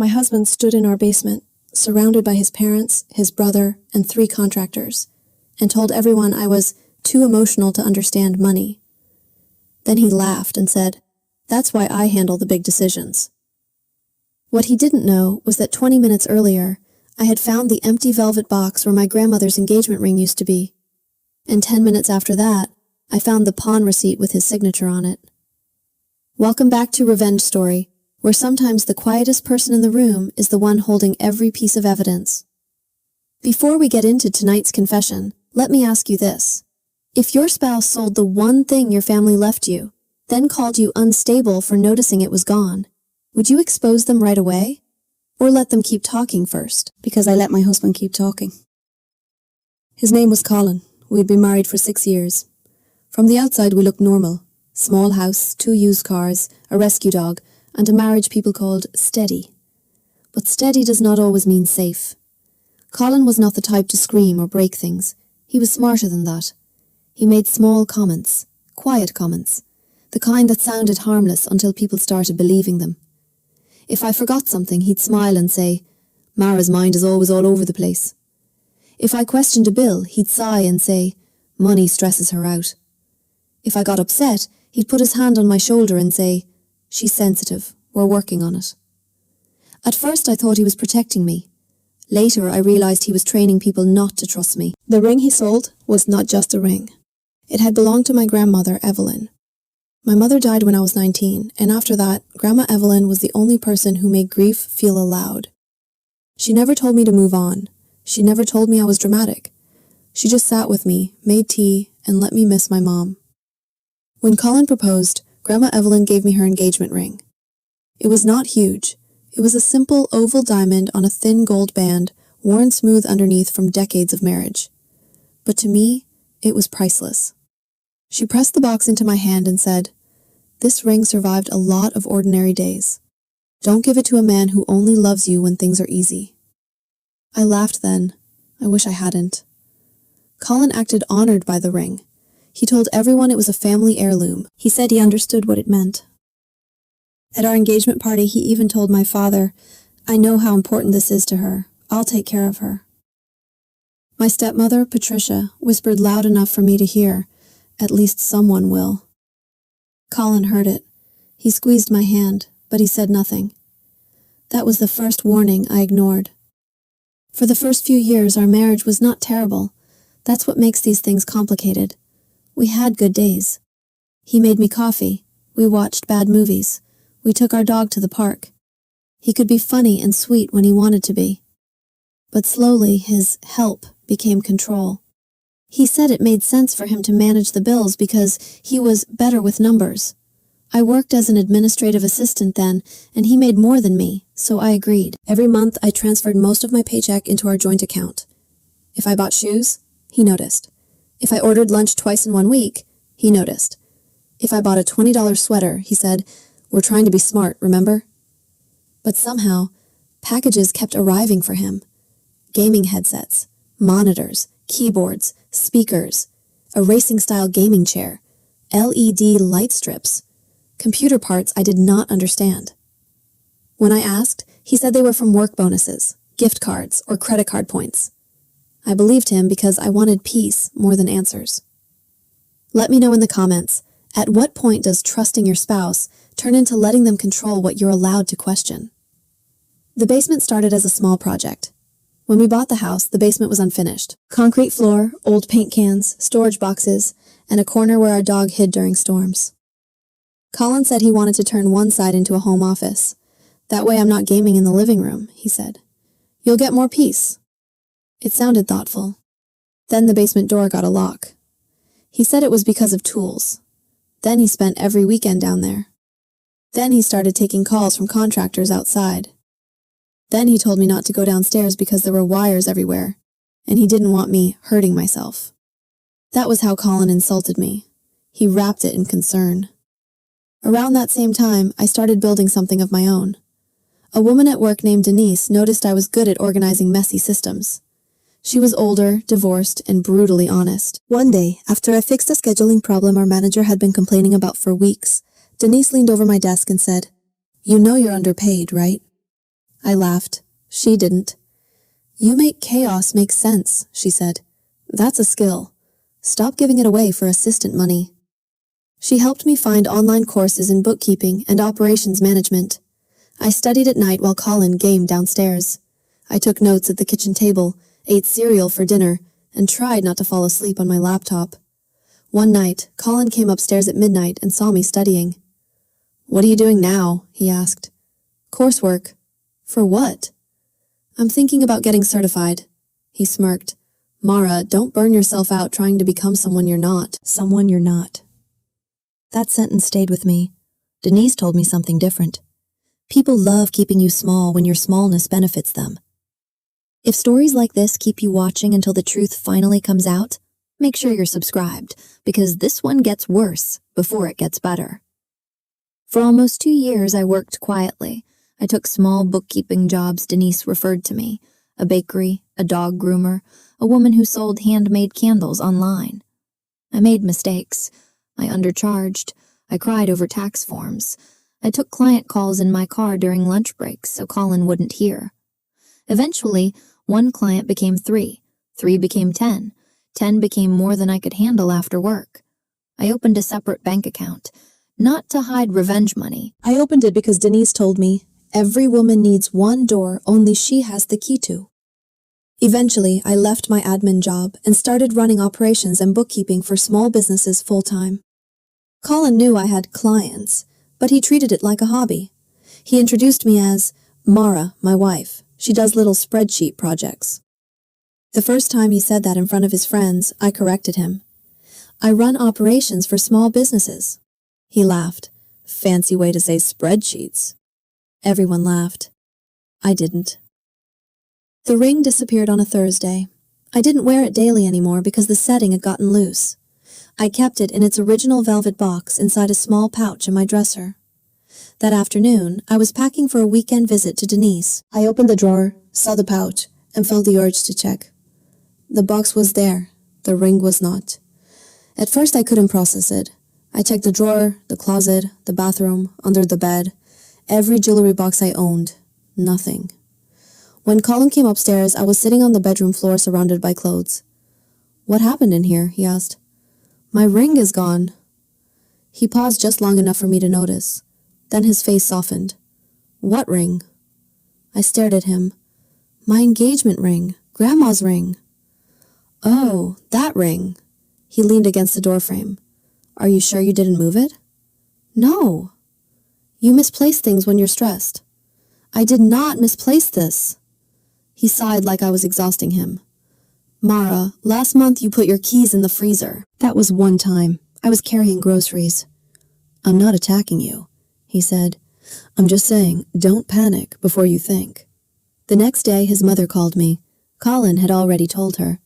My husband stood in our basement, surrounded by his parents, his brother, and 3 contractors, and told everyone I was too emotional to understand money. Then he laughed and said, "That's why I handle the big decisions." What he didn't know was that 20 minutes earlier, I had found the empty velvet box where my grandmother's engagement ring used to be. And 10 minutes after that, I found the pawn receipt with his signature on it. Welcome back to Revenge Story, where sometimes the quietest person in the room is the one holding every piece of evidence. Before we get into tonight's confession, let me ask you this. If your spouse sold the one thing your family left you, then called you unstable for noticing it was gone, would you expose them right away? Or let them keep talking first? Because I let my husband keep talking. His name was Colin. We'd been married for 6 years. From the outside we looked normal. Small house, 2 used cars, a rescue dog, and a marriage people called steady. But steady does not always mean safe. Colin was not the type to scream or break things. He was smarter than that. He made small comments, quiet comments, the kind that sounded harmless until people started believing them. If I forgot something, he'd smile and say, "Mara's mind is always all over the place." If I questioned a bill, he'd sigh and say, "Money stresses her out." If I got upset, he'd put his hand on my shoulder and say, "She's sensitive, we're working on it." At first I thought he was protecting me. Later I realized he was training people not to trust me. The ring he sold was not just a ring. It had belonged to my grandmother, Evelyn. My mother died when I was 19, and after that, Grandma Evelyn was the only person who made grief feel allowed. She never told me to move on. She never told me I was dramatic. She just sat with me, made tea, and let me miss my mom. When Colin proposed, Grandma Evelyn gave me her engagement ring. It was not huge. It was a simple oval diamond on a thin gold band, worn smooth underneath from decades of marriage. But to me, it was priceless. She pressed the box into my hand and said, "This ring survived a lot of ordinary days. Don't give it to a man who only loves you when things are easy." I laughed then. I wish I hadn't. Colin acted honored by the ring. He told everyone it was a family heirloom. He said he understood what it meant. At our engagement party, he even told my father, "I know how important this is to her. I'll take care of her." My stepmother, Patricia, whispered loud enough for me to hear, "At least someone will." Colin heard it. He squeezed my hand, but he said nothing. That was the first warning I ignored. For the first few years, our marriage was not terrible. That's what makes these things complicated. We had good days. He made me coffee. We watched bad movies. We took our dog to the park. He could be funny and sweet when he wanted to be. But slowly, his help became control. He said it made sense for him to manage the bills because he was better with numbers. I worked as an administrative assistant then, and he made more than me, so I agreed. Every month, I transferred most of my paycheck into our joint account. If I bought shoes, he noticed. If I ordered lunch twice in 1 week, he noticed. If I bought a $20 sweater, he said, "We're trying to be smart, remember?" But somehow, packages kept arriving for him. Gaming headsets, monitors, keyboards, speakers, a racing-style gaming chair, LED light strips, computer parts I did not understand. When I asked, he said they were from work bonuses, gift cards, or credit card points. I believed him because I wanted peace more than answers. Let me know in the comments, at what point does trusting your spouse turn into letting them control what you're allowed to question? The basement started as a small project. When we bought the house, the basement was unfinished. Concrete floor, old paint cans, storage boxes, and a corner where our dog hid during storms. Colin said he wanted to turn one side into a home office. "That way I'm not gaming in the living room," he said. "You'll get more peace." It sounded thoughtful. Then the basement door got a lock. He said it was because of tools. Then he spent every weekend down there. Then he started taking calls from contractors outside. Then he told me not to go downstairs because there were wires everywhere, and he didn't want me hurting myself. That was how Colin insulted me. He wrapped it in concern. Around that same time, I started building something of my own. A woman at work named Denise noticed I was good at organizing messy systems. She was older, divorced, and brutally honest. One day, after I fixed a scheduling problem our manager had been complaining about for weeks, Denise leaned over my desk and said, "You know you're underpaid, right?" I laughed. She didn't. You make chaos make sense, she said. That's a skill. Stop giving it away for assistant money. She helped me find online courses in bookkeeping and operations management. I studied at night while Colin gamed downstairs. I took notes at the kitchen table, ate cereal for dinner, and tried not to fall asleep on my laptop. One night, Colin came upstairs at midnight and saw me studying. "What are you doing now?" he asked. "Coursework." "For what?" "I'm thinking about getting certified." He smirked. "Mara, don't burn yourself out trying to become someone you're not." Someone you're not. That sentence stayed with me. Denise told me something different. People love keeping you small when your smallness benefits them. If stories like this keep you watching until the truth finally comes out, make sure you're subscribed, because this one gets worse before it gets better. For almost 2 years, I worked quietly. I took small bookkeeping jobs Denise referred to me, a bakery, a dog groomer, a woman who sold handmade candles online. I made mistakes. I undercharged. I cried over tax forms. I took client calls in my car during lunch breaks so Colin wouldn't hear. Eventually, 1 client became 3, 3 became 10, 10 became more than I could handle after work. I opened a separate bank account, not to hide revenge money. I opened it because Denise told me, every woman needs one door only she has the key to. Eventually, I left my admin job and started running operations and bookkeeping for small businesses full-time. Colin knew I had clients, but he treated it like a hobby. He introduced me as Mara, my wife. She does little spreadsheet projects. The first time he said that in front of his friends, I corrected him. I run operations for small businesses. He laughed. Fancy way to say spreadsheets. Everyone laughed. I didn't. The ring disappeared on a Thursday. I didn't wear it daily anymore because the setting had gotten loose. I kept it in its original velvet box inside a small pouch in my dresser. That afternoon, I was packing for a weekend visit to Denise. I opened the drawer, saw the pouch, and felt the urge to check. The box was there. The ring was not. At first, I couldn't process it. I checked the drawer, the closet, the bathroom, under the bed, every jewelry box I owned. Nothing. When Colin came upstairs, I was sitting on the bedroom floor surrounded by clothes. "What happened in here?" he asked. "My ring is gone." He paused just long enough for me to notice. Then his face softened. "What ring?" I stared at him. "My engagement ring. Grandma's ring." "Oh, that ring." He leaned against the doorframe. "Are you sure you didn't move it?" "No." "You misplace things when you're stressed." "I did not misplace this." He sighed like I was exhausting him. "Mara, last month you put your keys in the freezer." That was one time. I was carrying groceries. "I'm not attacking you," he said. "I'm just saying, don't panic before you think." The next day, his mother called me. Colin had already told her.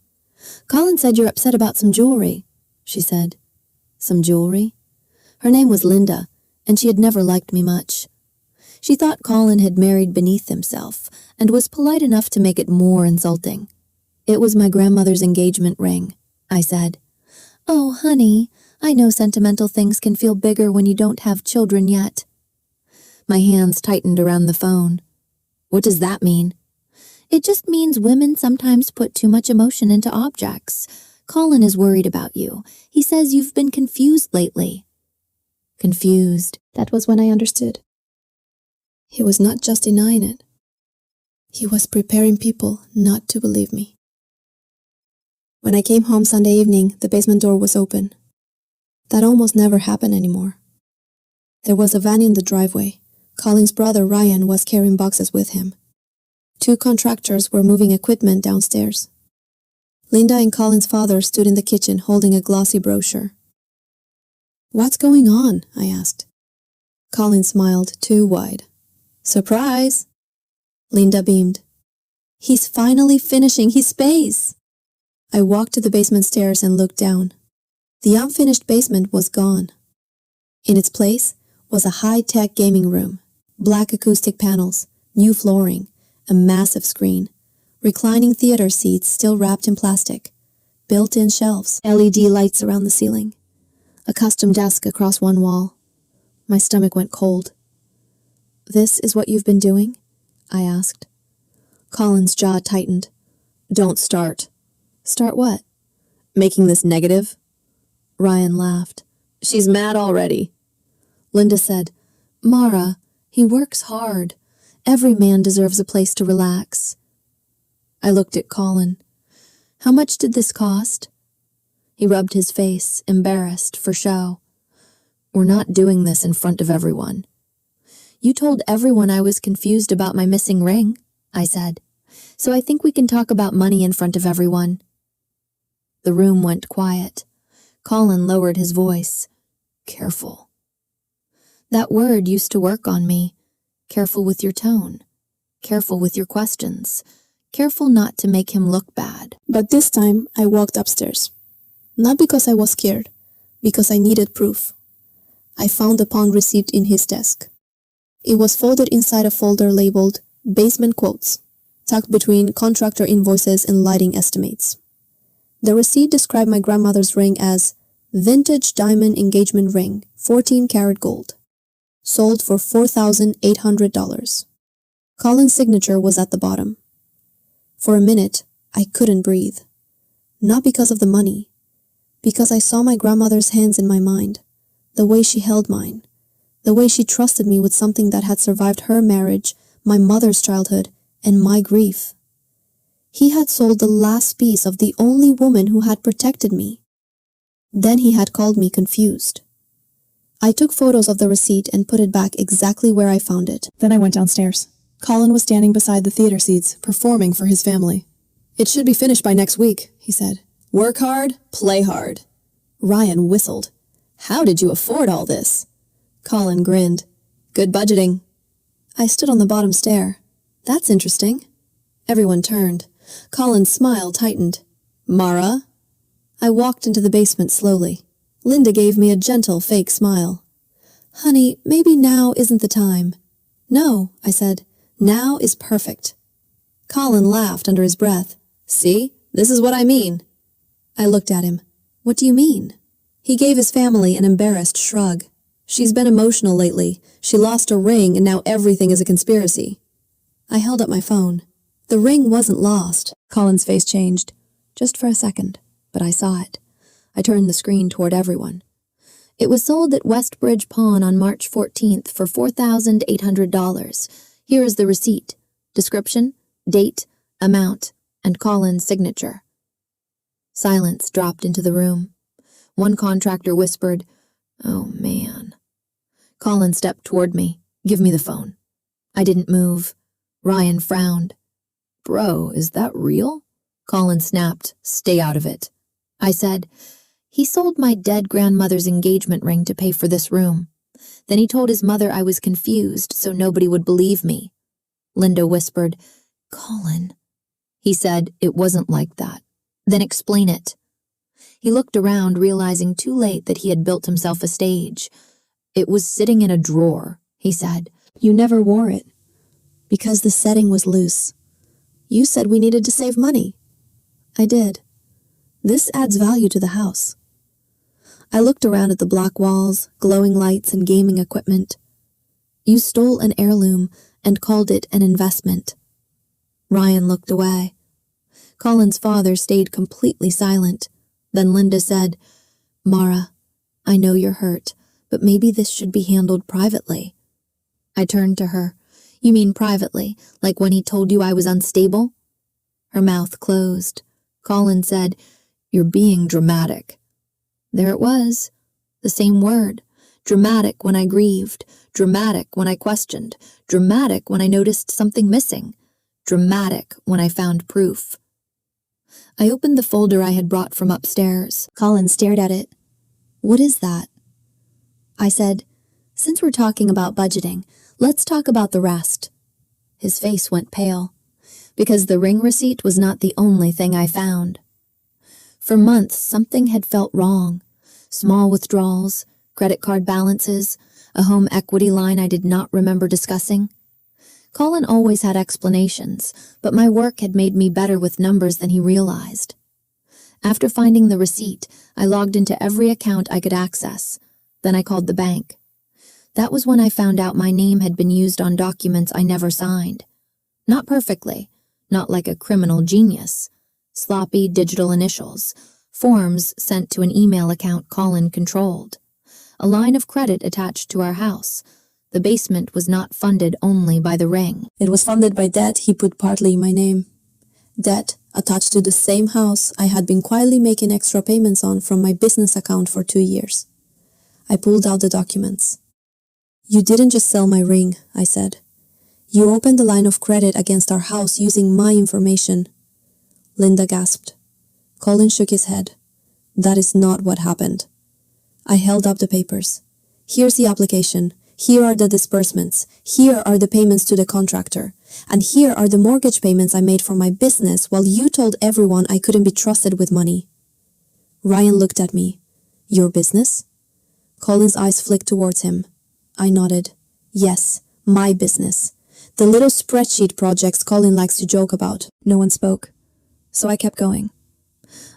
"Colin said you're upset about some jewelry," she said. Some jewelry? Her name was Linda, and she had never liked me much. She thought Colin had married beneath himself, and was polite enough to make it more insulting. "It was my grandmother's engagement ring," I said. "Oh, honey, I know sentimental things can feel bigger when you don't have children yet." My hands tightened around the phone. "What does that mean?" "It just means women sometimes put too much emotion into objects. Colin is worried about you. He says you've been confused lately." Confused. That was when I understood. He was not just denying it. He was preparing people not to believe me. When I came home Sunday evening, the basement door was open. That almost never happened anymore. There was a van in the driveway. Colin's brother Ryan was carrying boxes with him. 2 contractors were moving equipment downstairs. Linda and Colin's father stood in the kitchen holding a glossy brochure. "What's going on?" I asked. Colin smiled too wide. "Surprise!" Linda beamed. "He's finally finishing his space!" I walked to the basement stairs and looked down. The unfinished basement was gone. In its place was a high-tech gaming room, black acoustic panels, new flooring, a massive screen, reclining theater seats still wrapped in plastic, built-in shelves, LED lights around the ceiling, a custom desk across one wall. My stomach went cold. "This is what you've been doing?" I asked. Colin's jaw tightened. Don't start. Start what? Making this negative? Ryan laughed. She's mad already. Linda said, Mara, he works hard. Every man deserves a place to relax. I looked at Colin. How much did this cost? He rubbed his face, embarrassed, for show. We're not doing this in front of everyone. You told everyone I was confused about my missing ring, I said. So I think we can talk about money in front of everyone. The room went quiet. Colin lowered his voice. Careful. That word used to work on me. Careful with your tone. Careful with your questions. Careful not to make him look bad. But this time I walked upstairs. Not because I was scared, because I needed proof. I found the pawn receipt in his desk. It was folded inside a folder labeled Basement Quotes, tucked between contractor invoices and lighting estimates. The receipt described my grandmother's ring as Vintage Diamond Engagement Ring, 14-karat gold. Sold for $4,800. Colin's signature was at the bottom. For a minute, I couldn't breathe. Not because of the money, because I saw my grandmother's hands in my mind, the way she held mine, the way she trusted me with something that had survived her marriage, my mother's childhood, and my grief. He had sold the last piece of the only woman who had protected me. Then he had called me confused. I took photos of the receipt and put it back exactly where I found it. Then I went downstairs. Colin was standing beside the theater seats, performing for his family. It should be finished by next week, he said. Work hard, play hard. Ryan whistled. How did you afford all this? Colin grinned. Good budgeting. I stood on the bottom stair. That's interesting. Everyone turned. Colin's smile tightened. Mara? I walked into the basement slowly. Linda gave me a gentle fake smile. Honey, maybe now isn't the time. No, I said. Now is perfect. Colin laughed under his breath. See, this is what I mean. I looked at him. What do you mean? He gave his family an embarrassed shrug. She's been emotional lately. She lost a ring and now everything is a conspiracy. I held up my phone. The ring wasn't lost. Colin's face changed. Just for a second, but I saw it. I turned the screen toward everyone. It was sold at Westbridge Pawn on March 14th for $4,800. Here is the receipt, description, date, amount, and Colin's signature. Silence dropped into the room. One contractor whispered, "Oh, man." Colin stepped toward me. "Give me the phone." I didn't move. Ryan frowned. "Bro, is that real?" Colin snapped, "Stay out of it." I said, "He sold my dead grandmother's engagement ring to pay for this room. Then he told his mother I was confused so nobody would believe me." Linda whispered, "Colin." He said, "It wasn't like that." "Then explain it." He looked around, realizing too late that he had built himself a stage. "It was sitting in a drawer," he said. "You never wore it." "Because the setting was loose. You said we needed to save money." "I did. This adds value to the house." I looked around at the black walls, glowing lights, and gaming equipment. "You stole an heirloom and called it an investment." Ryan looked away. Colin's father stayed completely silent. Then Linda said, "Mara, I know you're hurt, but maybe this should be handled privately." I turned to her. "You mean privately, like when he told you I was unstable?" Her mouth closed. Colin said, "You're being dramatic." There it was. The same word. Dramatic when I grieved. Dramatic when I questioned. Dramatic when I noticed something missing. Dramatic when I found proof. I opened the folder I had brought from upstairs. Colin stared at it. "What is that?" I said, "Since we're talking about budgeting, let's talk about the rest." His face went pale, because the ring receipt was not the only thing I found. For months, something had felt wrong. Small withdrawals, credit card balances, a home equity line I did not remember discussing. Colin always had explanations, but my work had made me better with numbers than he realized. After finding the receipt, I logged into every account I could access. Then I called the bank. That was when I found out my name had been used on documents I never signed. Not perfectly, not like a criminal genius. Sloppy digital initials, forms sent to an email account Colin controlled. A line of credit attached to our house. The basement was not funded only by the ring. It was funded by debt he put partly in my name. Debt attached to the same house I had been quietly making extra payments on from my business account for 2 years. I pulled out the documents. "You didn't just sell my ring," I said. "You opened a line of credit against our house using my information." Linda gasped. Colin shook his head. "That is not what happened." I held up the papers. "Here's the application. Here are the disbursements. Here are the payments to the contractor. And here are the mortgage payments I made for my business while you told everyone I couldn't be trusted with money." Ryan looked at me. "Your business?" Colin's eyes flicked towards him. I nodded. "Yes, my business. The little spreadsheet projects Colin likes to joke about." No one spoke, so I kept going.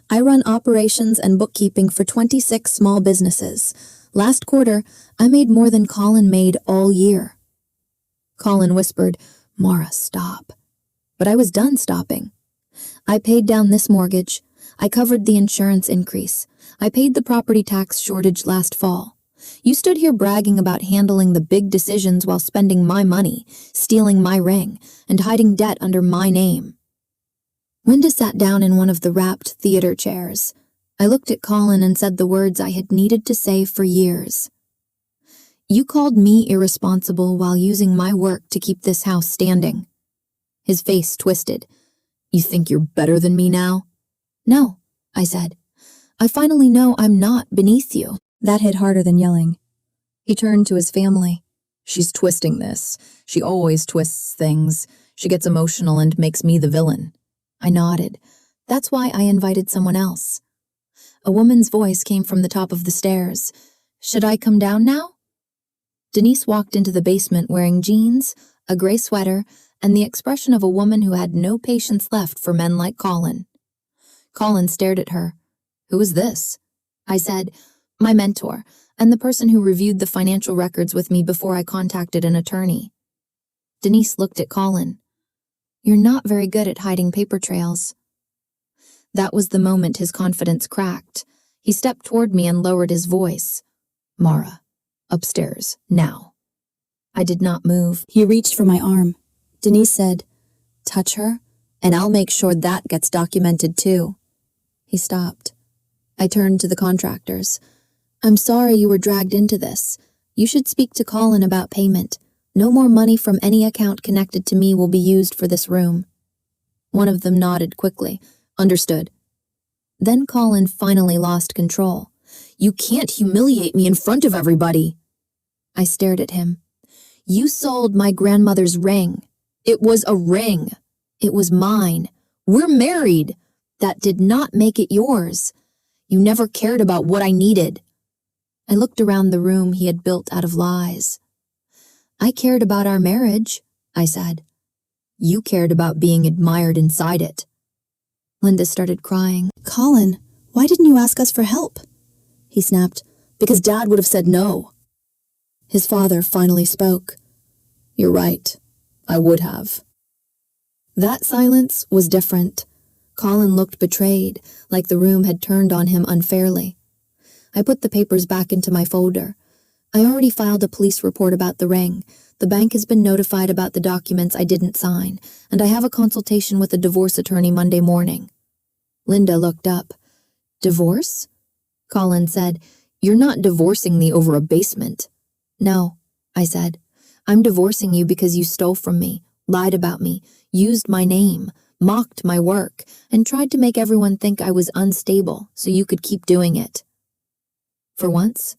"I run operations and bookkeeping for 26 small businesses. Last quarter, I made more than Colin made all year." Colin whispered, "Mara, stop." But I was done stopping. "I paid down this mortgage. I covered the insurance increase. I paid the property tax shortage last fall. You stood here bragging about handling the big decisions while spending my money, stealing my ring, and hiding debt under my name." Linda sat down in one of the wrapped theater chairs. I looked at Colin and said the words I had needed to say for years. "You called me irresponsible while using my work to keep this house standing." His face twisted. "You think you're better than me now?" "No," I said. "I finally know I'm not beneath you." That hit harder than yelling. He turned to his family. "She's twisting this. She always twists things. She gets emotional and makes me the villain." I nodded. "That's why I invited someone else." A woman's voice came from the top of the stairs. "Should I come down now?" Denise walked into the basement wearing jeans, a gray sweater, and the expression of a woman who had no patience left for men like Colin. Colin stared at her. "Who is this?" I said, "My mentor, and the person who reviewed the financial records with me before I contacted an attorney." Denise looked at Colin. "You're not very good at hiding paper trails." That was the moment his confidence cracked. He stepped toward me and lowered his voice. "Mara, upstairs, now." I did not move. He reached for my arm. Denise said, "Touch her, and I'll make sure that gets documented too." He stopped. I turned to the contractors. "I'm sorry you were dragged into this. You should speak to Colin about payment. No more money from any account connected to me will be used for this room." One of them nodded quickly. "Understood." Then Colin finally lost control. "You can't humiliate me in front of everybody." I stared at him. "You sold my grandmother's ring. It was a ring. It was mine. We're married. That did not make it yours. You never cared about what I needed." I looked around the room he had built out of lies. "I cared about our marriage," I said. "You cared about being admired inside it." Linda started crying. "Colin, why didn't you ask us for help?" He snapped. "Because Dad would have said no." His father finally spoke. "You're right. I would have." That silence was different. Colin looked betrayed, like the room had turned on him unfairly. I put the papers back into my folder. I already filed a police report about the ring. The bank has been notified about the documents I didn't sign, and I have a consultation with a divorce attorney Monday morning. Linda looked up. "Divorce?" Colin said. "You're not divorcing me over a basement." "No," I said. "I'm divorcing you because you stole from me, lied about me, used my name, mocked my work, and tried to make everyone think I was unstable so you could keep doing it." For once,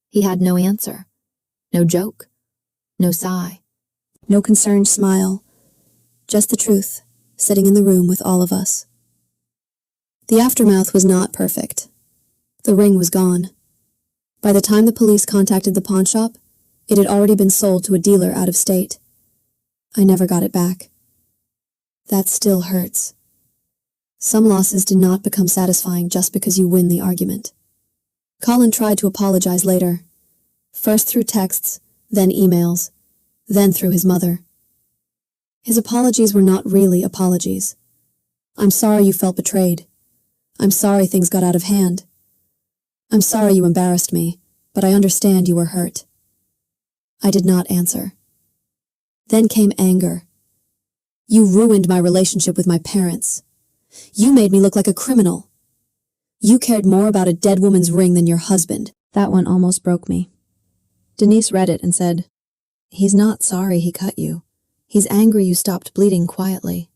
he had no answer. No joke. No sigh. No concerned smile. Just the truth, sitting in the room with all of us. The aftermath was not perfect. The ring was gone. By the time the police contacted the pawn shop, it had already been sold to a dealer out of state. I never got it back. That still hurts. Some losses do not become satisfying just because you win the argument. Colin tried to apologize later. First through texts, then emails, then through his mother. His apologies were not really apologies. I'm sorry you felt betrayed. I'm sorry things got out of hand. I'm sorry you embarrassed me, but I understand you were hurt. I did not answer. Then came anger. You ruined my relationship with my parents. You made me look like a criminal. You cared more about a dead woman's ring than your husband. That one almost broke me. Denise read it and said, "He's not sorry he cut you. He's angry you stopped bleeding quietly."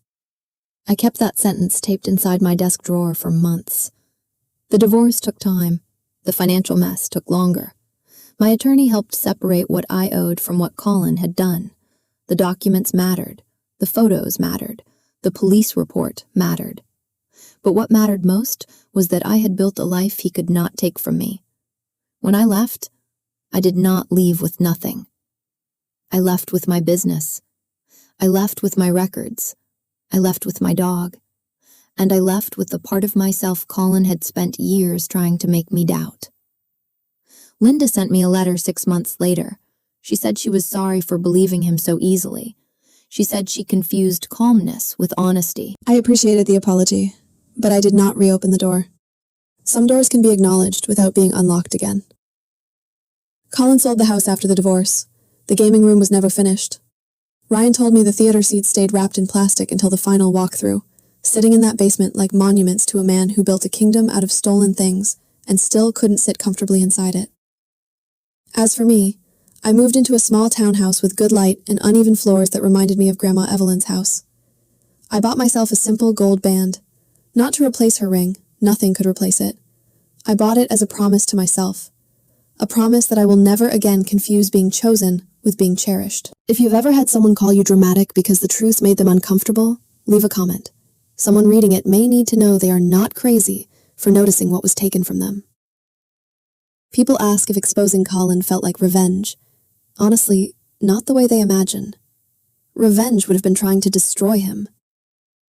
I kept that sentence taped inside my desk drawer for months. The divorce took time. The financial mess took longer. My attorney helped separate what I owed from what Colin had done. The documents mattered. The photos mattered. The police report mattered. But what mattered most was that I had built a life he could not take from me. When I left, I did not leave with nothing. I left with my business. I left with my records. I left with my dog. And I left with the part of myself Colin had spent years trying to make me doubt. Linda sent me a letter 6 months later. She said she was sorry for believing him so easily. She said she confused calmness with honesty. I appreciated the apology, but I did not reopen the door. Some doors can be acknowledged without being unlocked again. Colin sold the house after the divorce. The gaming room was never finished. Ryan told me the theater seats stayed wrapped in plastic until the final walkthrough, sitting in that basement like monuments to a man who built a kingdom out of stolen things and still couldn't sit comfortably inside it. As for me, I moved into a small townhouse with good light and uneven floors that reminded me of Grandma Evelyn's house. I bought myself a simple gold band. Not to replace her ring, nothing could replace it. I bought it as a promise to myself. A promise that I will never again confuse being chosen with being cherished. If you've ever had someone call you dramatic because the truth made them uncomfortable, leave a comment. Someone reading it may need to know they are not crazy for noticing what was taken from them. People ask if exposing Colin felt like revenge. Honestly, not the way they imagine. Revenge would have been trying to destroy him.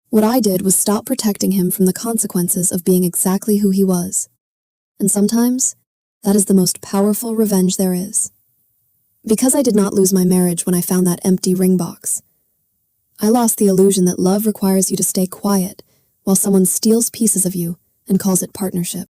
What I did was stop protecting him from the consequences of being exactly who he was. And sometimes, that is the most powerful revenge there is. Because I did not lose my marriage when I found that empty ring box, I lost the illusion that love requires you to stay quiet while someone steals pieces of you and calls it partnership.